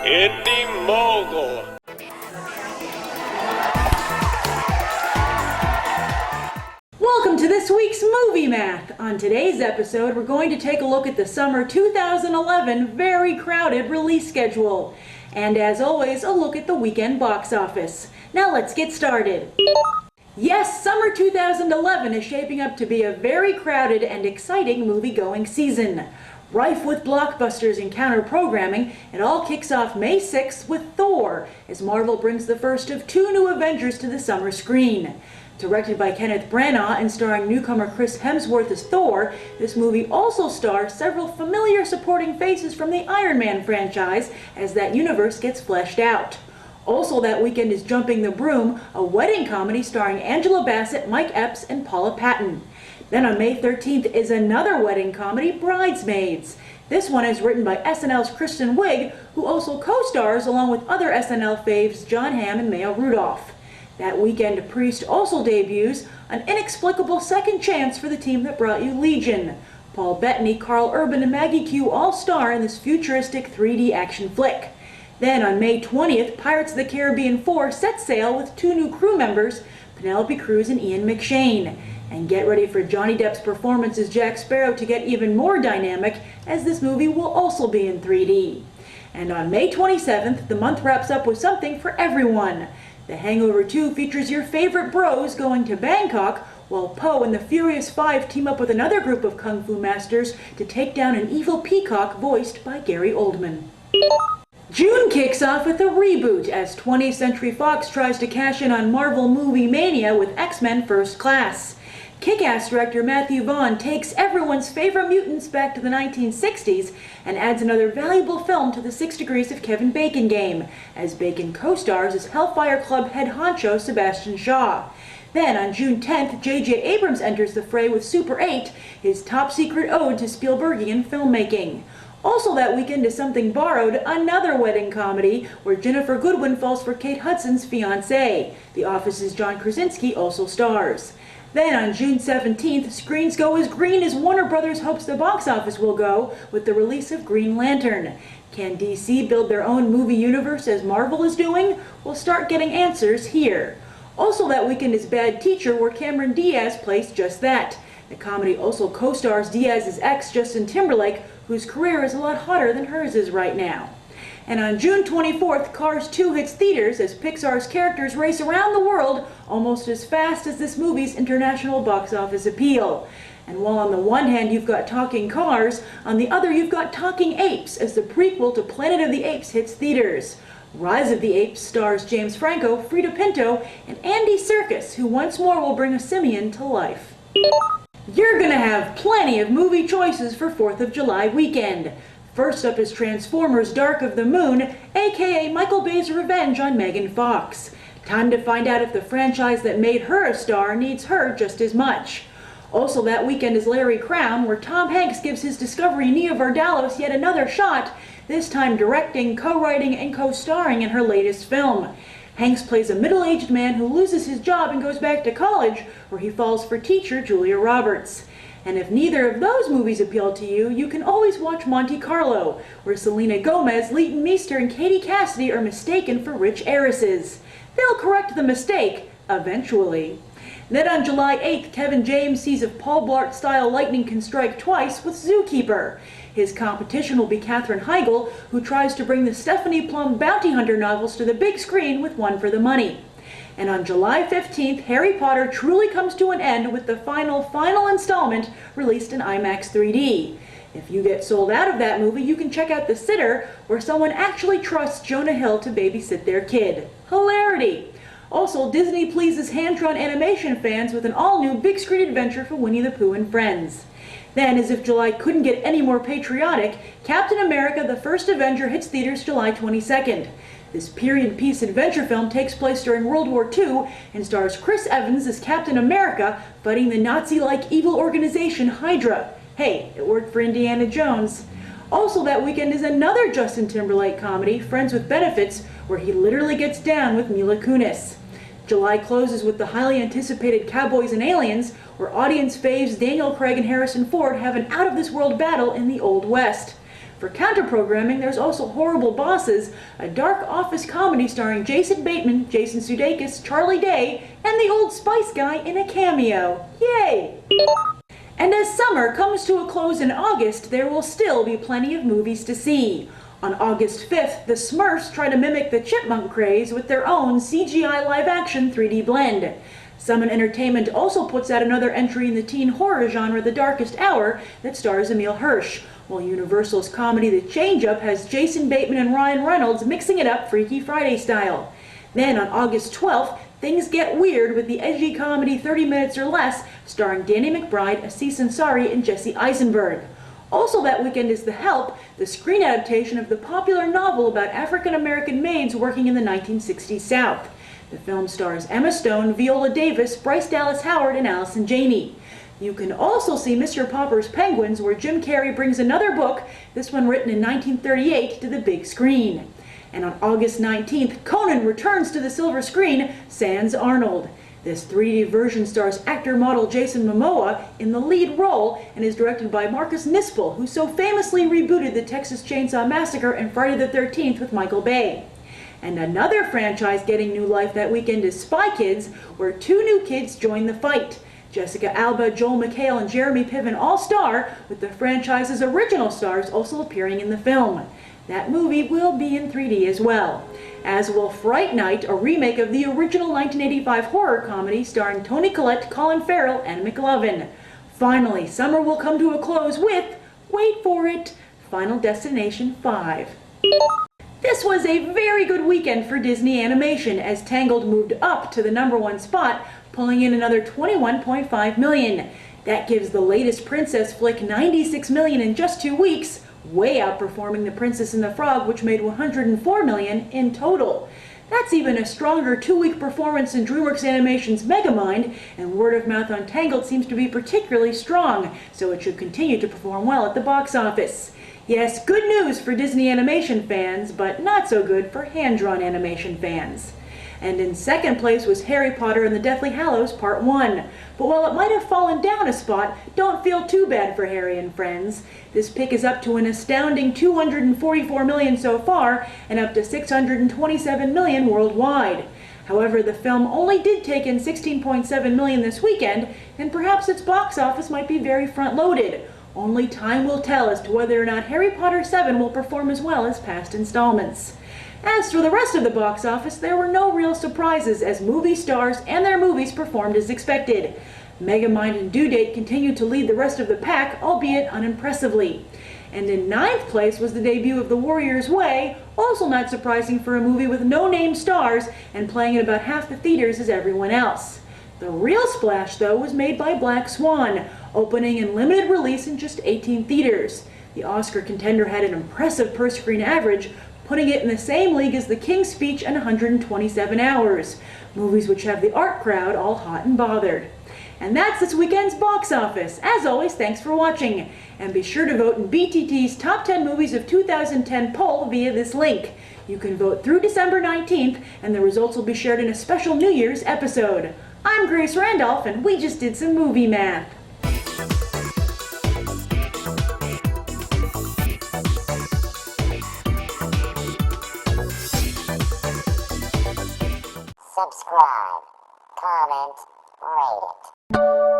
Indie Mogul. Welcome to this week's Movie Math. On today's episode, we're going to take a look at the summer 2011 very crowded release schedule. And as always, a look at the weekend box office. Now let's get started. Yes, summer 2011 is shaping up to be a very crowded and exciting movie-going season. Rife with blockbusters and counter-programming, it all kicks off May 6th with Thor, as Marvel brings the first of two new Avengers to the summer screen. Directed by Kenneth Branagh and starring newcomer Chris Hemsworth as Thor, this movie also stars several familiar supporting faces from the Iron Man franchise as that universe gets fleshed out. Also that weekend is Jumping the Broom, a wedding comedy starring Angela Bassett, Mike Epps, and Paula Patton. Then on May 13th is another wedding comedy, Bridesmaids. This one is written by SNL's Kristen Wiig, who also co-stars along with other SNL faves Jon Hamm and Maya Rudolph. That weekend, Priest also debuts An Inexplicable Second Chance for the Team That Brought You Legion. Paul Bettany, Carl Urban, and Maggie Q all star in this futuristic 3D action flick. Then on May 20th, Pirates of the Caribbean 4 sets sail with two new crew members, Penelope Cruz and Ian McShane. And get ready for Johnny Depp's performance as Jack Sparrow to get even more dynamic, as this movie will also be in 3D. And on May 27th, the month wraps up with something for everyone. The Hangover 2 features your favorite bros going to Bangkok, while Poe and the Furious Five team up with another group of kung fu masters to take down an evil peacock voiced by Gary Oldman. June kicks off with a reboot as 20th Century Fox tries to cash in on Marvel movie mania with X-Men First Class. Kick-Ass director Matthew Vaughn takes everyone's favorite mutants back to the 1960s and adds another valuable film to the 6 Degrees of Kevin Bacon game, as Bacon co-stars as Hellfire Club head honcho Sebastian Shaw. Then on June 10th, J.J. Abrams enters the fray with Super 8, his top-secret ode to Spielbergian filmmaking. Also that weekend is Something Borrowed, another wedding comedy, where Jennifer Goodwin falls for Kate Hudson's fiancé. The Office's John Krasinski also stars. Then on June 17th, screens go as green as Warner Brothers hopes the box office will go with the release of Green Lantern. Can DC build their own movie universe as Marvel is doing? We'll start getting answers here. Also that weekend is Bad Teacher, where Cameron Diaz plays just that. The comedy also co-stars Diaz's ex, Justin Timberlake, whose career is a lot hotter than hers is right now. And on June 24th, Cars 2 hits theaters as Pixar's characters race around the world almost as fast as this movie's international box office appeal. And while on the one hand you've got Talking Cars, on the other you've got Talking Apes as the prequel to Planet of the Apes hits theaters. Rise of the Apes stars James Franco, Freida Pinto, and Andy Serkis, who once more will bring a simian to life. You're gonna have plenty of movie choices for 4th of July weekend. First up is Transformers Dark of the Moon, aka Michael Bay's revenge on Megan Fox. Time to find out if the franchise that made her a star needs her just as much. Also that weekend is Larry Crown, where Tom Hanks gives his discovery Nia Vardalos yet another shot, this time directing, co-writing, and co-starring in her latest film. Hanks plays a middle-aged man who loses his job and goes back to college, where he falls for teacher Julia Roberts. And if neither of those movies appeal to you, you can always watch Monte Carlo, where Selena Gomez, Leighton Meester, and Katie Cassidy are mistaken for rich heiresses. They'll correct the mistake, eventually. Then on July 8th, Kevin James sees if Paul Blart-style lightning can strike twice with Zookeeper. His competition will be Katherine Heigl, who tries to bring the Stephanie Plum bounty hunter novels to the big screen with One for the Money. And on July 15th, Harry Potter truly comes to an end with the final installment released in IMAX 3D. If you get sold out of that movie, you can check out The Sitter, where someone actually trusts Jonah Hill to babysit their kid. Hilarity! Also, Disney pleases hand-drawn animation fans with an all-new big-screen adventure for Winnie the Pooh and Friends. Then, as if July couldn't get any more patriotic, Captain America: The First Avenger hits theaters July 22nd. This period piece adventure film takes place during World War II and stars Chris Evans as Captain America fighting the Nazi-like evil organization Hydra. Hey, it worked for Indiana Jones. Also that weekend is another Justin Timberlake comedy, Friends with Benefits, where he literally gets down with Mila Kunis. July closes with the highly anticipated Cowboys and Aliens, where audience faves Daniel Craig and Harrison Ford have an out-of-this-world battle in the Old West. For counter-programming, there's also Horrible Bosses, a dark office comedy starring Jason Bateman, Jason Sudeikis, Charlie Day, and the Old Spice guy in a cameo. Yay! And as summer comes to a close in August, there will still be plenty of movies to see. On August 5th, the Smurfs try to mimic the chipmunk craze with their own CGI live-action 3D blend. Summon Entertainment also puts out another entry in the teen horror genre, The Darkest Hour, that stars Emile Hirsch, while Universal's comedy The Change-Up has Jason Bateman and Ryan Reynolds mixing it up Freaky Friday style. Then on August 12th, things get weird with the edgy comedy 30 Minutes or Less, starring Danny McBride, Aziz Ansari, and Jesse Eisenberg. Also that weekend is The Help, the screen adaptation of the popular novel about African-American maids working in the 1960s South. The film stars Emma Stone, Viola Davis, Bryce Dallas Howard, and Allison Janney. You can also see Mr. Popper's Penguins, where Jim Carrey brings another book, this one written in 1938, to the big screen. And on August 19th, Conan returns to the silver screen, sans Arnold. This 3D version stars actor-model Jason Momoa in the lead role and is directed by Marcus Nispel, who so famously rebooted the Texas Chainsaw Massacre and Friday the 13th with Michael Bay. And another franchise getting new life that weekend is Spy Kids, where two new kids join the fight. Jessica Alba, Joel McHale, and Jeremy Piven all star, with the franchise's original stars also appearing in the film. That movie will be in 3D as well. As will Fright Night, a remake of the original 1985 horror comedy starring Toni Collette, Colin Farrell, and McLovin. Finally, summer will come to a close with, wait for it, Final Destination 5. This was a very good weekend for Disney Animation as Tangled moved up to the #1 spot, pulling in another $21.5 million. That gives the latest princess flick $96 million in just 2 weeks, way outperforming The Princess and the Frog, which made $104 million in total. That's even a stronger 2-week performance than DreamWorks Animation's Megamind, and word of mouth on Tangled seems to be particularly strong, so it should continue to perform well at the box office. Yes, good news for Disney Animation fans, but not so good for hand-drawn animation fans. And in second place was Harry Potter and the Deathly Hallows Part 1. But while it might have fallen down a spot, don't feel too bad for Harry and friends. This pick is up to an astounding $244 million so far, and up to $627 million worldwide. However, the film only did take in $16.7 million this weekend, and perhaps its box office might be very front-loaded. Only time will tell as to whether or not Harry Potter 7 will perform as well as past installments. As for the rest of the box office, there were no real surprises as movie stars and their movies performed as expected. Megamind and Due Date continued to lead the rest of the pack, albeit unimpressively. And in 9th place was the debut of The Warrior's Way, also not surprising for a movie with no name stars and playing at about half the theaters as everyone else. The real splash, though, was made by Black Swan, opening in limited release in just 18 theaters. The Oscar contender had an impressive per-screen average, putting it in the same league as The King's Speech and 127 Hours, movies which have the art crowd all hot and bothered. And that's this weekend's box office. As always, thanks for watching. And be sure to vote in BTT's Top 10 Movies of 2010 poll via this link. You can vote through December 19th, and the results will be shared in a special New Year's episode. I'm Grace Randolph, and we just did some movie math. Subscribe, comment, rate it.